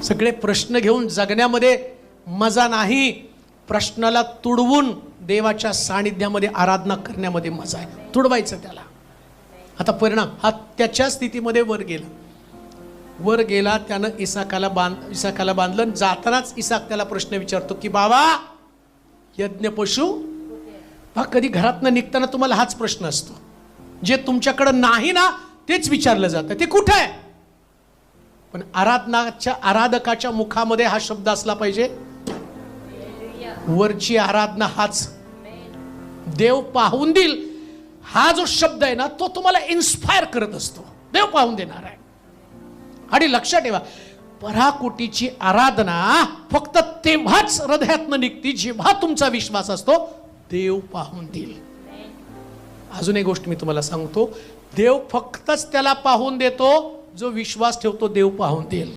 सगळे प्रश्न घेऊन जगण्यामध्ये मजा नाही, प्रश्नाला तुडवून देवाच्या सानिध्यामध्ये आराधना करण्यामध्ये मजा आहे. तुडवायचं त्याला. आता परिणाम हा त्याच्या स्थितीमध्ये वर गेला त्यानं इसाकाला बांधलं. जातानाच इसाक त्याला प्रश्न विचारतो की बाबा यज्ञ पशु कधी घरातनं निघताना तुम्हाला हाच प्रश्न असतो, जे तुमच्याकडं नाही ना तेच विचारलं जातं, ते कुठं आहे. पण आराधकाच्या मुखामध्ये हा शब्द असला पाहिजे, वरची आराधना हाच देव पाहून देईल. हा जो शब्द आहे ना तो तुम्हाला इन्स्पायर करत असतो, देव पाहून देणार आहे. आणि लक्षात ठेवा, पराकोटीची आराधना फक्त तेव्हाच हृदयातनं निघती जेव्हा तुमचा विश्वास असतो देव पाहून देईल. अजून एक गोष्ट मी तुम्हाला सांगतो, देव फक्तच त्याला पाहून देतो जो विश्वास ठेवतो देव पाहून देईल.